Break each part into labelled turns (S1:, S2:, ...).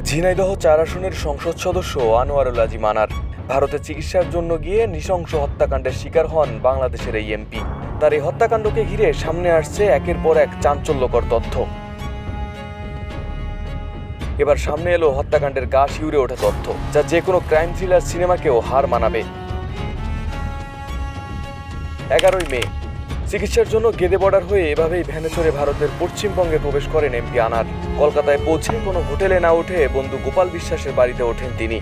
S1: ঝিনাইদহ ৪ আসনের সংসদ সদস্য আনোয়ারুল আজিম আনার ভারতে চিকিৎসার জন্য গিয়ে নৃশংস হত্যাকাণ্ডের শিকার হন বাংলাদেশের এই এমপি। তার এই হত্যাকাণ্ডকে ঘিরে সামনে আসছে একের পর এক চাঞ্চল্যকর তথ্য। এবার সামনে এলো হত্যাকাণ্ডের গা শিউরে ওঠা তথ্য, যা যে কোনো ক্রাইম থ্রিলার সিনেমাকেও হার মানাবে। 11ই মে চিকিৎসার জন্য গেদে বর্ডার হয়ে এভাবেই ভ্যানে চড়ে ভারতের পশ্চিমবঙ্গে প্রবেশ করেন এমপি আনার। কলকাতায় পৌঁছে কোনো হোটেলে না উঠে বন্ধু গোপাল বিশ্বাসের বাড়িতে ওঠেন তিনি।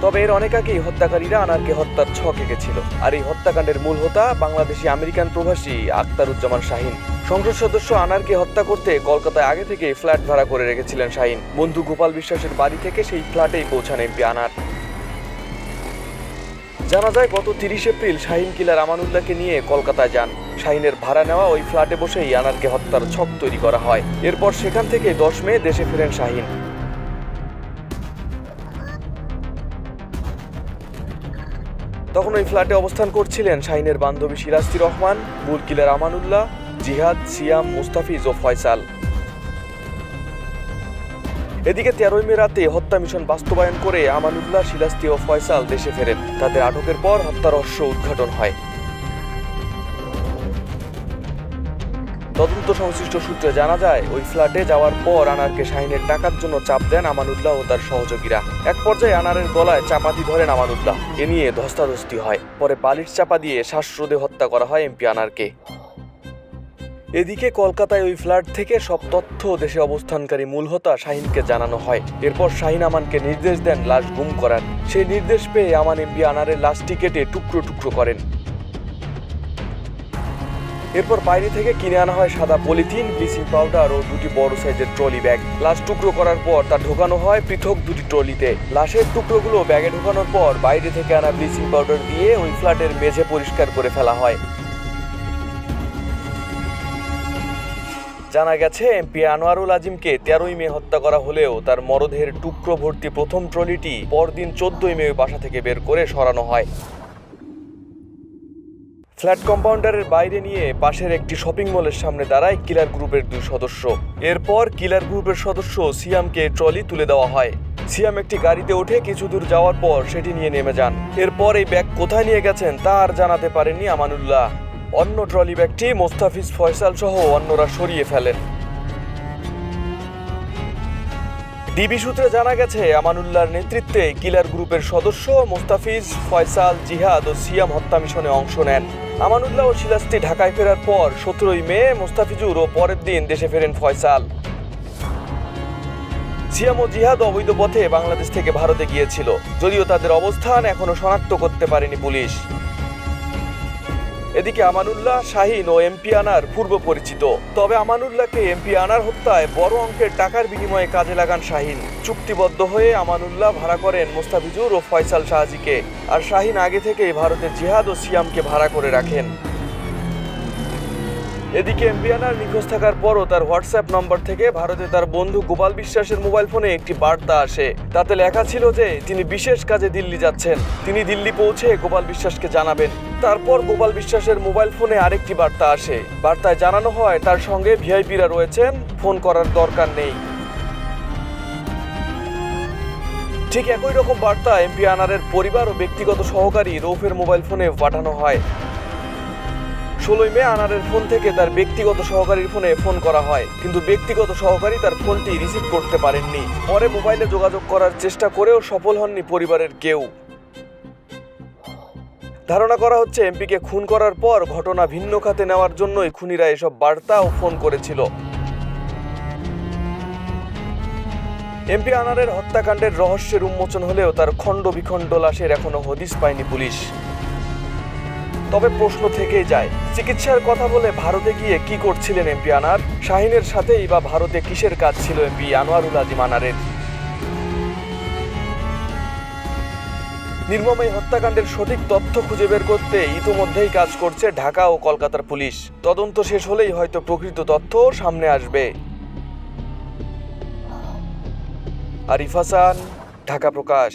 S1: তবে এর অনেক আগেই হত্যাকারীরা আনারকে হত্যার ছক এঁকেছিল। আর এই হত্যাকাণ্ডের মূল হোতা বাংলাদেশি আমেরিকান প্রবাসী আখতারুজ্জামান শাহিন। সংসদ সদস্য আনারকে হত্যা করতে কলকাতায় আগে থেকে ফ্ল্যাট ভাড়া করে রেখেছিলেন শাহিন। বন্ধু গোপাল বিশ্বাসের বাড়ি থেকে সেই ফ্ল্যাটেই পৌঁছান এমপি আনার। জানা যায় গত 30 এপ্রিল শাহিন কিলার আমানুল্লাহকে নিয়ে কলকাতায় যান। শাহিনের ভাড়া নেওয়া ওই ফ্ল্যাটে বসেই আনারকে হত্যার ছক তৈরি করা হয়। এরপর সেখান থেকে 10 মে দেশে ফেরেন শাহিন। তখন ওই ফ্ল্যাটে অবস্থান করছিলেন শাহিনের বান্ধবী সিরাজতি রহমান, মূল কিলার আমানুল্লাহ, জিহাদ, সিয়াম, মুস্তাফিজ ও ফয়সাল। এদিকে 13ই মে রাতে হত্যা মিশন বাস্তবায়ন করে আমানুল্লাহ, সিরাজতি ও ফয়সাল দেশে ফেরেন। তাদের আটকের পর হত্যা রহস্য উদ্ঘাটন হয়। তদন্ত সংশ্লিষ্ট সূত্রে জানা যায়, ওই ফ্ল্যাটে যাওয়ার পর আনারকে শাহিনের টাকার জন্য চাপ দেন আমানুল্লাহ ও তার সহযোগীরা। এক পর্যায়ে আনারের গলায় চাপাতি ধরেন আমানুল্লাহ। এ নিয়ে ধস্তাধস্তি হয়। পরে বালিশ চাপা দিয়ে শ্বাসরোধে হত্যা করা হয় এমপি আনারকে। এদিকে কলকাতায় ওই ফ্ল্যাট থেকে সব তথ্য দেশে অবস্থানকারী মূল হোতা শাহিনকে জানানো হয়। এরপর শাহিন আমানকে নির্দেশ দেন লাশ গুম করার। সেই নির্দেশ পেয়ে আমান এমপি আনারের লাশটি কেটে টুকরো টুকরো করেন। এরপর বাইরে থেকে কিনে আনা হয় সাদা পলিথিন, ব্লিচিং পাউডার ও 2টি বড় সাইজের ট্রলি ব্যাগ। লাশ টুকরো করার পর তা ঢোকানো হয় পৃথক 2টি ট্রলিতে। লাশের টুকরোগুলো ব্যাগে ঢোকানোর পর বাইরে থেকে আনা ব্লিচিং পাউডার দিয়ে ওই ফ্ল্যাটের মেঝে পরিষ্কার করে ফেলা হয়। জানা গেছে, এমপি আনোয়ারুল আজিমকে 13ই মে হত্যা করা হলেও তার মরদেহের টুকরো ভর্তি প্রথম ট্রলিটি পরদিন 14ই মে বাসা থেকে বের করে সরানো হয়। ফ্ল্যাট কম্পাউন্ডারের বাইরে নিয়ে পাশের একটি শপিং মলের সামনে দাঁড়ায় কিলার গ্রুপের 2 সদস্য। এরপর কিলার গ্রুপের সদস্য সিয়ামকে ট্রলি তুলে দেওয়া হয়। সিয়াম একটি গাড়িতে উঠে কিছু দূর যাওয়ার পর সেটি নিয়ে নেমে যান। এরপর এই ব্যাগ কোথায় নিয়ে গেছেন তা আর জানাতে পারেননি আমানুল্লাহ। অন্য ট্রলি ব্যাগটি মুস্তাফিজ, ফয়সাল সহ অন্যরা সরিয়ে ফেলেন। ডিবি সূত্রে জানা গেছে, আমানুল্লাহর নেতৃত্বে কিলার গ্রুপের সদস্য মুস্তাফিজ, ফয়সাল, জিহাদ ও সিয়াম হত্যা মিশনে অংশ নেন। আমানুল্লাহ ও সিরাজতি ঢাকায় ফেরার পর 17ই মে মুস্তাফিজুর ও পরের দিন দেশে ফেরেন ফয়সাল। সিয়াম ও জিহাদ অবৈধ পথে বাংলাদেশ থেকে ভারতে গিয়েছিল, যদিও তাদের অবস্থান এখনো শনাক্ত করতে পারেনি পুলিশ। এদিকে আমানুল্লাহ, শাহিন ও এমপি আনার পূর্ব পরিচিত। তবে আমানুল্লাহকে এমপি আনার হত্যায় বড় অঙ্কের টাকার বিনিময়ে কাজে লাগান শাহিন। চুক্তিবদ্ধ হয়ে আমানুল্লাহ ভাড়া করেন মুস্তাফিজুর ও ফয়সাল শাহজিকে। আর শাহিন আগে থেকেই ভারতের জিহাদ ও সিয়ামকে ভাড়া করে রাখেন। এদিকে এমপি আনার নিখোঁজ থাকার পরও তার হোয়াটসঅ্যাপ নম্বর থেকে ভারতে তার বন্ধু গোপাল বিশ্বাসের মোবাইল ফোনে একটি বার্তা আসে। তাতে লেখা ছিল যে তিনি বিশেষ কাজে দিল্লি যাচ্ছেন। তিনি দিল্লি পৌঁছে গোপাল বিশ্বাসকে জানাবেন। তারপর গোপাল বিশ্বাসের মোবাইল ফোনে আরেকটি বার্তা আসে। বার্তায় জানানো হয় তার সঙ্গে ভিআইপিরা রয়েছেন, ফোন করার দরকার নেই। ঠিক একই রকম বার্তা এমপি আনারের পরিবার ও ব্যক্তিগত সহকারী রৌফের মোবাইল ফোনে পাঠানো হয়। 16ই মে আনারের ফোন থেকে তার ব্যক্তিগত সহকারীর ফোনে ফোন করা হয়, কিন্তু ব্যক্তিগত সহকারী তার ফোনটি রিসিভ করতে পারেননি। পরে মোবাইলে যোগাযোগ করার চেষ্টা করেও সফল হননি পরিবারের কেউ। ধারণা করা হচ্ছে, এমপিকে খুন করার পর ঘটনা ভিন্ন খাতে নেওয়ার জন্যই খুনিরা এসব বার্তা ও ফোন করেছিল। এমপি আনারের হত্যাকাণ্ডের রহস্যের উন্মোচন হলেও তার খণ্ড বিখণ্ড লাশের এখনো হদিস পায়নি পুলিশ। তবে প্রশ্ন থেকেই যায়, চিকিৎসার কথা বলে ভারতে গিয়ে কি করছিলেন এমপি আনার? শাহিনের সাথেই বা ভারতে কিসের কাজ ছিল এমপি আনোয়ারুল আজিম আনারের? নির্মম এই হত্যাকাণ্ডের সঠিক তথ্য খুঁজে বের করতে ইতিমধ্যেই কাজ করছে ঢাকা ও কলকাতার পুলিশ। তদন্ত শেষ হলেই হয়তো প্রকৃত তথ্য সামনে আসবে। আরিফ হাসান, ঢাকা প্রকাশ।